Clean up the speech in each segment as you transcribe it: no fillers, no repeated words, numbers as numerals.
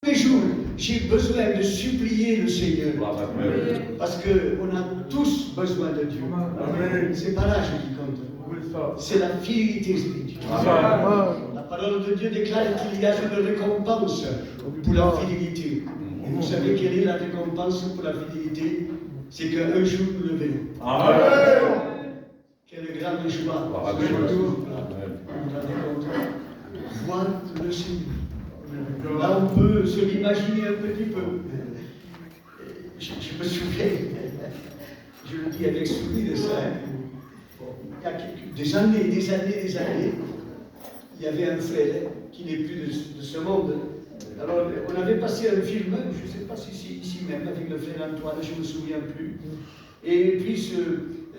Tous les jours, j'ai besoin de supplier le Seigneur. Parce qu'on a tous besoin de Dieu. C'est pas l'âge qui compte. C'est la fidélité spirituelle. La parole de Dieu déclare qu'il y a une récompense pour la fidélité. Et vous savez quelle est la récompense pour la fidélité? C'est qu'un jour nous le verrons. Quelle grande joie. Voir le Seigneur. Là, on peut se l'imaginer un petit peu. Je me souviens, je le dis avec souvenir de ça, il y a des années, il y avait un frère qui n'est plus de ce monde. Alors, on avait passé un film, je ne sais pas si c'est ici même, avec le frère Antoine, je ne me souviens plus. Et puis,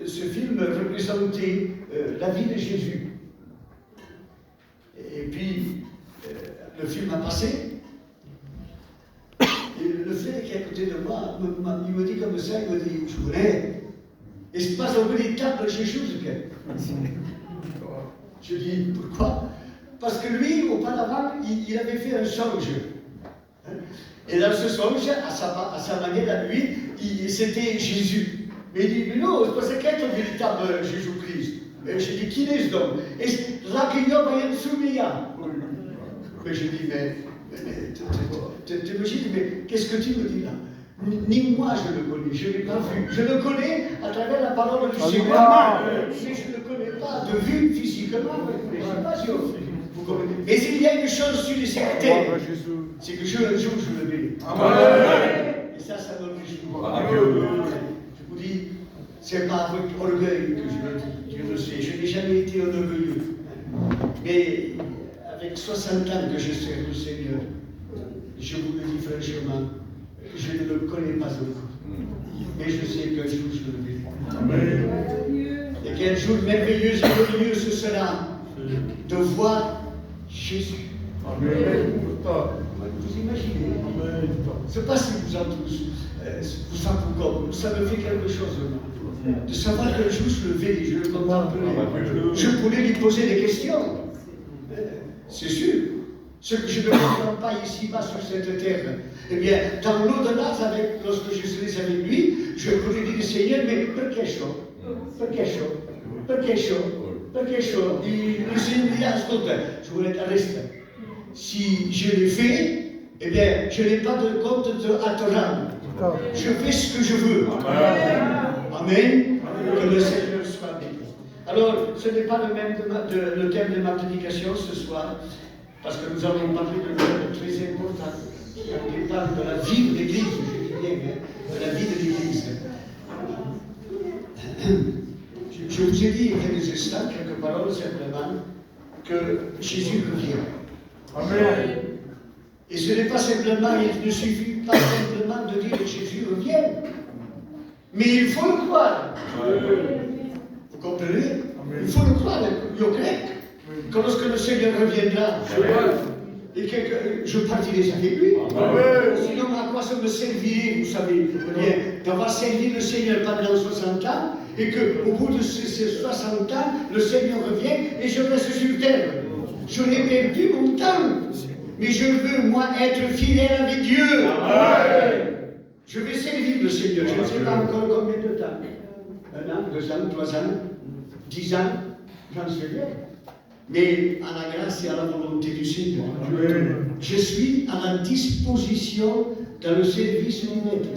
ce film représentait la vie de Jésus. Et puis, le film a passé. Et le frère qui est à côté de moi, il me dit comme ça, il me dit, je voulais, il se passe un véritable Jésus. Je dis, pourquoi? Parce que lui, auparavant, il avait fait un songe. Et dans ce songe, à sa manière, à lui, c'était Jésus. Mais il dit, mais non, c'est parce qu'être un véritable Jésus-Christ. Et je dis, qui est ce homme? Et là, qu'il y a un soumia. Mais je dis, mais qu'est-ce que tu me dis là? Ni moi je le connais, je ne l'ai pas vu. Je le connais à travers la parole du Seigneur, mais je ne le connais pas de vue physiquement. Mais il y a une chose sur les certaines, c'est que un jour je le verrai. Et ça me réjouit. Je vous dis, c'est pas avec orgueil que je le dis, Dieu le sait. Je n'ai jamais été un orgueilleux. Mais avec 60 ans que je sers le Seigneur, je vous le dis franchement, je ne le connais pas encore. Mais je sais qu'un jour je le verrai. Et quel jour merveilleux et glorieux ce sera de voir Jésus. Vous imaginez? Je ne sais pas si vous en tous, vous sentez comme, ça me fait quelque chose de savoir qu'un jour je le verrai, je le contemplerai. Je pourrais lui poser des questions. C'est sûr. Ce que je ne comprends pas ici-bas sur cette terre, eh bien, dans l'au-delà, lorsque je serai avec lui, je pourrais dire, Seigneur, mais perché ciò? Perché ciò? Perché ciò? Perché ciò? Le Seigneur dit, ascolta, je voulais t'arrêter. Si je l'ai fait, eh bien, je n'ai pas de compte à te rendre. Je fais ce que je veux. Amen. Que le Seigneur soit béni. Alors, ce n'est pas le thème de ma prédication ce soir, parce que nous allons parler de thème très important. On parle de la vie de l'Église, je dis bien, de la vie de l'Église. Je vous ai dit il y a quelques instants, quelques paroles simplement, que Jésus revient. Amen. Et ce n'est pas simplement, il ne suffit pas simplement de dire que Jésus revient, mais il faut le croire. Vous comprenez? Il faut le croire, le grec, que lorsque le Seigneur reviendra, et que je partirai avec lui. Sinon, à quoi ça me servirait, vous savez, d'avoir servi le Seigneur pendant 60 ans, et qu'au bout de ces 60 ans, le Seigneur revient et je reste sur terre. J'aurais perdu mon temps, mais je veux, moi, être fidèle avec Dieu. Je vais servir le Seigneur, je ne sais pas encore combien de temps. 1 an, 2 ans, 3 ans, 10 ans, j'en sais rien. Mais à la grâce et à la volonté du Seigneur. Je suis à la disposition dans le service du Maître.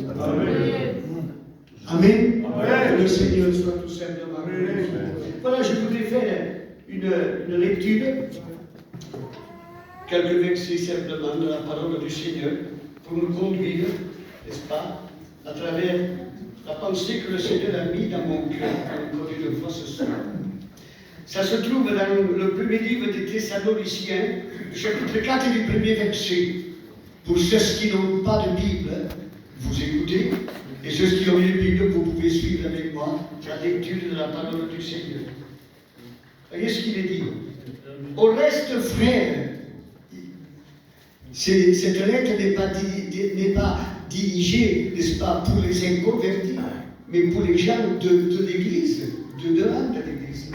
Amen. Que le Seigneur soit tout simplement. Voilà, je voudrais faire une lecture, quelques versets simplement de la parole du Seigneur, pour nous conduire, n'est-ce pas, à travers la pensée que le Seigneur a mis dans mon cœur, encore une fois ce soir. Ça se trouve dans le premier livre des Thessaloniciens, chapitre 4 du premier verset. Pour ceux qui n'ont pas de Bible, vous écoutez, et ceux qui ont une Bible, vous pouvez suivre avec moi la lecture de la parole du Seigneur. Voyez ce qu'il est dit. Au reste, frères, cette lettre n'est pas dirigée, n'est-ce pas, pour les inconvertis, mais pour les gens de l'Église, de l'âme de l'Église.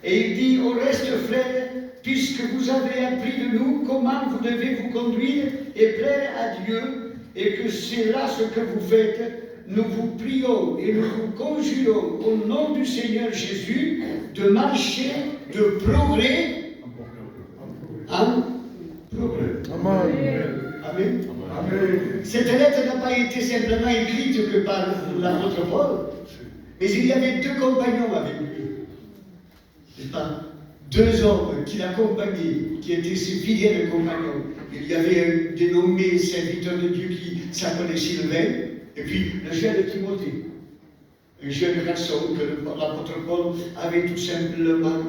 Et il dit, au reste, frères, puisque vous avez appris de nous comment vous devez vous conduire et plaire à Dieu, et que c'est là ce que vous faites, nous vous prions et nous vous conjurons au nom du Seigneur Jésus de marcher de progrès en progrès. Amen. Amen. Cette lettre n'a pas été simplement écrite que par l'apôtre Paul, mais il y avait deux compagnons avec lui. C'est pas deux hommes qui l'accompagnaient, qui étaient ses fidèles compagnons. Il y avait un dénommé serviteur de Dieu qui s'appelait Sylvain, et puis le jeune Timothée, un jeune garçon que l'apôtre Paul avait tout simplement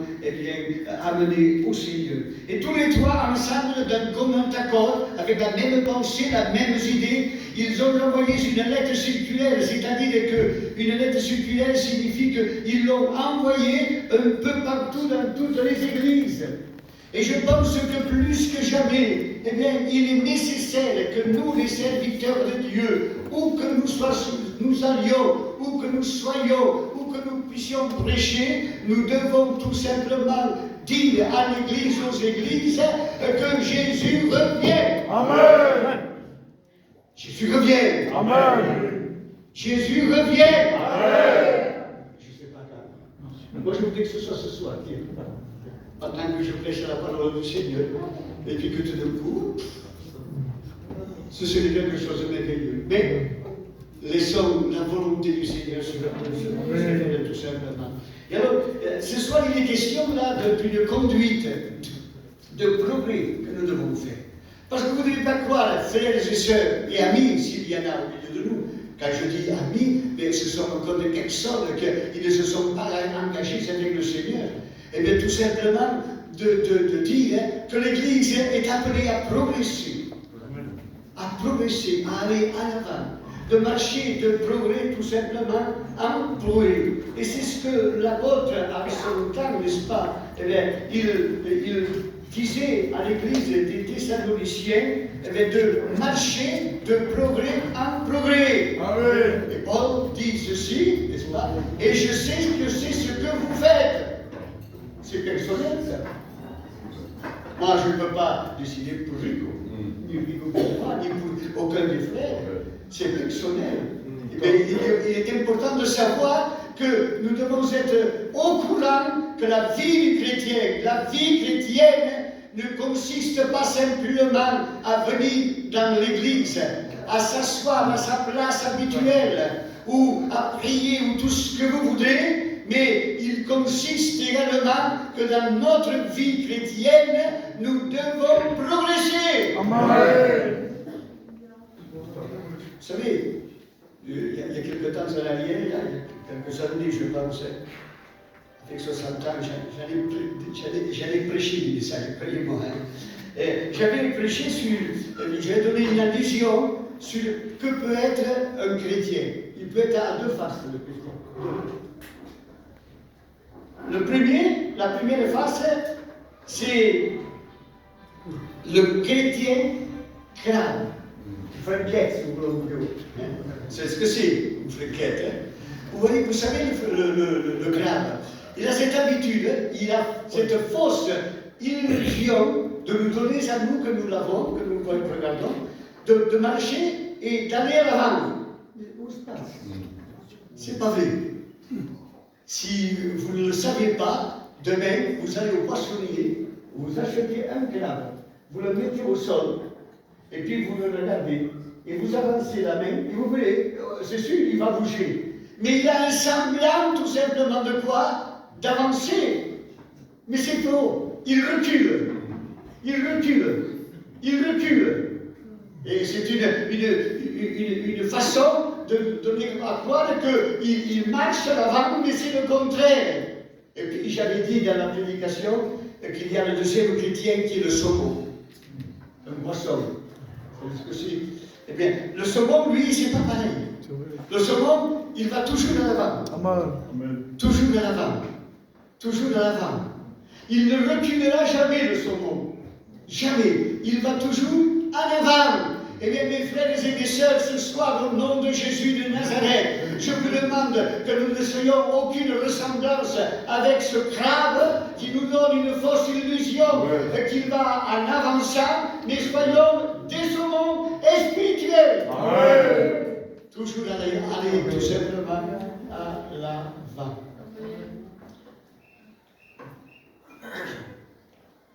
amené au Seigneur. Et tous les trois ensemble, d'un commun accord, avec la même pensée, la même idée, ils ont envoyé une lettre circulaire, c'est-à-dire qu'une lettre circulaire signifie qu'ils l'ont envoyée un peu partout dans toutes les églises. Et je pense que plus que jamais, eh bien, il est nécessaire que nous, les serviteurs de Dieu, où que nous allions, où que nous soyons, où que nous puissions prêcher, nous devons tout simplement dire à l'Église, aux églises, que Jésus revient. Amen. Jésus revient. Amen. Jésus revient. Amen. Je ne sais pas quand. Moi, je voudrais que ce soit ce soir. Pendant que je prêche la parole du Seigneur, et puis que tout d'un coup, ce serait quelque chose de merveilleux. Mais laissons la volonté du Seigneur sur notre tout simplement. Et alors, ce soir, il est question là d'une conduite de progrès que nous devons faire. Parce que vous ne devez pas croire, frères et sœurs et amis, s'il y en a au milieu de nous. Quand je dis amis, mais ce sont encore des personnes qui ne se sont pas engagées avec le Seigneur. Eh bien, tout simplement, de dire que l'Église est appelée à progresser, à aller à l'avant, de marcher de progrès tout simplement en progrès. Et c'est ce que l'apôtre, avec son temps, n'est-ce pas, eh bien, il disait à l'Église des Thessaloniciens eh bien, de marcher de progrès en progrès. Amen. Et Paul dit ceci, n'est-ce pas, et je sais que c'est ce que vous faites. C'est personnel, ça. Moi, je ne peux pas décider pour Rico, ni Rico pour moi, ni pour aucun des frères. C'est personnel. Mais il est important de savoir que nous devons être au courant que la vie chrétienne ne consiste pas simplement à venir dans l'église, à s'asseoir à sa place habituelle, ou à prier, ou tout ce que vous voudrez, mais il consiste également que dans notre vie chrétienne, nous devons progresser. Amen. Vous savez, il y a quelques temps en arrière, il y a quelques années, je pense, avec 60 ans, j'allais prêcher des messages, croyez-moi. J'avais prêché j'avais donné une allusion sur que peut être un chrétien. Il peut être à deux faces, le chrétien. La première face, c'est le chrétien crâne. Franquette, si vous voulez. C'est ce que c'est, une franquette. Vous voyez, vous savez, le crâne, il a cette habitude, il a cette fausse illusion de nous donner à nous, que nous l'avons, que nous regardons, de marcher et d'aller à l'avant. Mais où se passe? C'est pas vrai. Si vous ne le savez pas, demain, vous allez au poissonnier, vous achetez un crabe, vous le mettez au sol, et puis vous le regardez, et vous avancez la main, et vous verrez, c'est sûr, il va bouger. Mais il a un semblant, tout simplement, de quoi? D'avancer. Mais c'est faux. Il recule. Il recule. Il recule. Et c'est une façon de donner à croire qu'il marche à l'avant, mais c'est le contraire. Et puis j'avais dit dans la prédication qu'il y a le deuxième chrétien qui est le saumon. Un poisson. C'est ce que c'est. Eh bien, le saumon, lui, c'est pas pareil. Le saumon, il va toujours de l'avant. Amen. Toujours de l'avant. Toujours de l'avant. Il ne reculera jamais, le saumon. Jamais. Il va toujours en avant. Eh bien, mes frères et mes sœurs, ce soir, au nom de Jésus de Nazareth, je vous demande que nous ne soyons aucune ressemblance avec ce crabe qui nous donne une fausse illusion qu'il va en avançant, mais soyons des saumons. Amen. Toujours aller tout simplement à l'avant.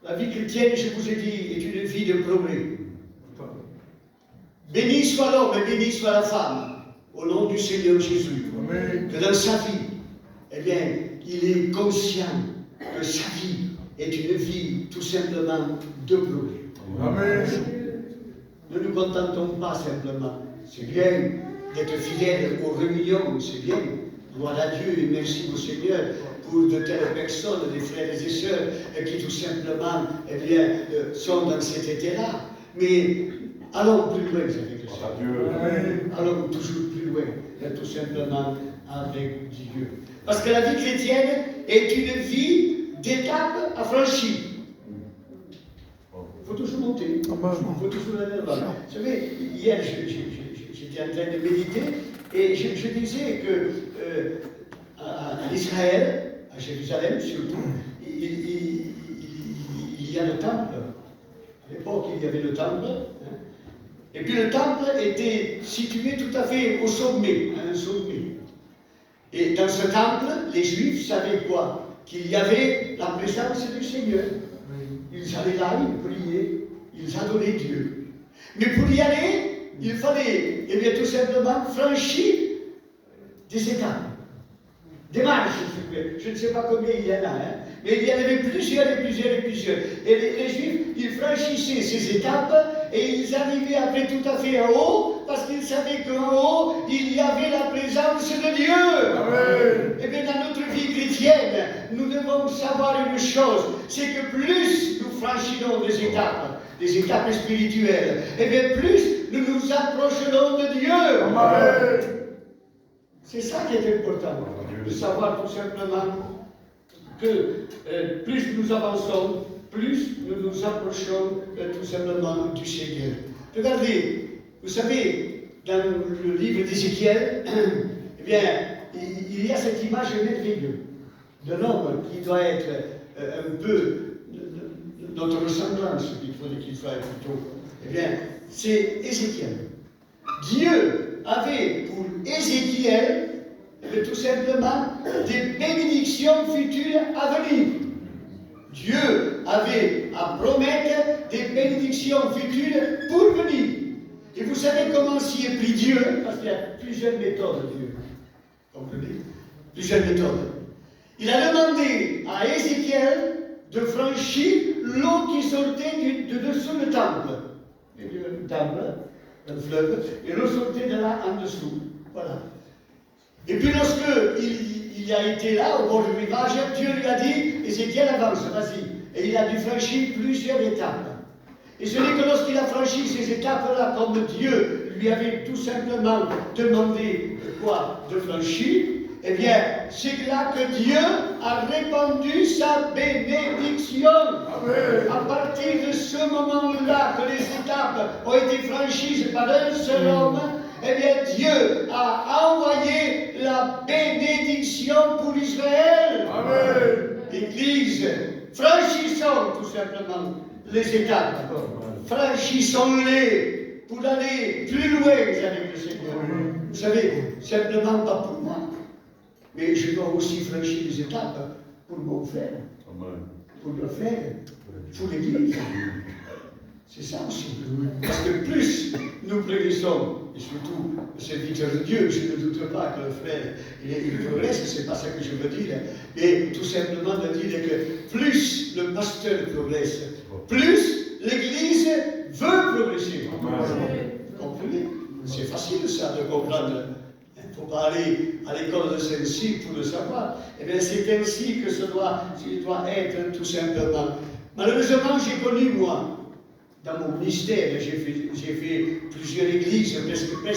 La vie chrétienne, je vous ai dit, est une vie de progrès. Béni soit l'homme et béni soit la femme, au nom du Seigneur Jésus. Amen. Que dans sa vie, eh bien, il est conscient que sa vie est une vie tout simplement de progrès. Amen. Ne nous contentons pas simplement. C'est bien d'être fidèle aux réunions, c'est bien. Gloire à Dieu et merci au Seigneur pour de telles personnes, des frères et sœurs, qui tout simplement eh bien, sont dans cet état-là. Mais allons plus loin avec le Seigneur. Allons toujours plus loin, tout simplement avec Dieu. Parce que la vie chrétienne est une vie d'étapes à franchir. Il faut toujours monter. Il faut toujours aller là-bas. Vous savez, hier, j'étais en train de méditer et je disais que en Israël, à Jérusalem surtout, il y a le temple. À l'époque, il y avait le temple. Hein. Et puis le temple était situé tout à fait au sommet, à un sommet. Et dans ce temple, les Juifs savaient quoi? Qu'il y avait la présence du Seigneur. Ils allaient là, ils priaient, ils adoraient Dieu. Mais pour y aller, il fallait, eh bien, tout simplement franchir des étapes, des marches, s'il vous plaît. Je ne sais pas combien il y en a, hein, mais il y en avait plusieurs et plusieurs et plusieurs. Et les Juifs, ils franchissaient ces étapes et ils arrivaient après tout à fait en haut, parce qu'ils savaient qu'en haut, il y avait la présence de Dieu. Amen. Et bien, dans notre vie chrétienne, nous devons savoir une chose, c'est que plus nous franchirons des étapes spirituelles, et bien plus nous nous approcherons de Dieu. Amen. C'est ça qui est important, de savoir tout simplement que plus nous avançons, plus nous nous approchons tout simplement du Seigneur. Regardez, vous savez, dans le livre d'Ézéchiel, eh bien, il y a cette image merveilleuse d'un homme qui doit être un peu notre ressemblance, qu'il soit plutôt. Eh bien, c'est Ézéchiel. Dieu avait pour Ézéchiel tout simplement des bénédictions futures à venir. Dieu avait à promettre des bénédictions futures pour venir. Et vous savez comment s'y est pris Dieu? Parce qu'il y a plusieurs méthodes, Dieu. Comprenez? Plusieurs méthodes. Il a demandé à Ézéchiel de franchir l'eau qui sortait de dessous le temple. Il y a un temple, un fleuve, et l'eau sortait de là en dessous. Voilà. Et puis lorsque il a été là, au bord du rivage, Dieu lui a dit, Ézéchiel avance, vas-y. Et il a dû franchir plusieurs étapes. Et ce n'est que lorsqu'il a franchi ces étapes-là, comme Dieu lui avait tout simplement demandé de franchir, eh bien, c'est là que Dieu a répandu sa bénédiction. Amen. À partir de ce moment-là que les étapes ont été franchies par un seul homme, eh bien, Dieu a envoyé la bénédiction pour Israël. Amen. Église, franchissons tout simplement les étapes. Franchissons-les pour aller plus loin avec le Seigneur. Vous savez, simplement pas pour moi, mais je dois aussi franchir les étapes pour mon frère, pour le frère, pour l'Église. C'est ça aussi. Parce que plus nous progressons, et surtout le serviteur de Dieu, je ne doute pas que le frère il progresse, c'est pas ça que je veux dire, mais tout simplement de dire que plus le pasteur progresse, plus l'Église veut progresser. Vous comprenez? C'est facile ça de comprendre. Il ne faut pas aller à l'école de celle-ci pour le savoir. Eh bien, c'est ainsi que ça doit être tout simplement. Malheureusement, j'ai connu, moi, dans mon ministère, j'ai fait plusieurs églises, presque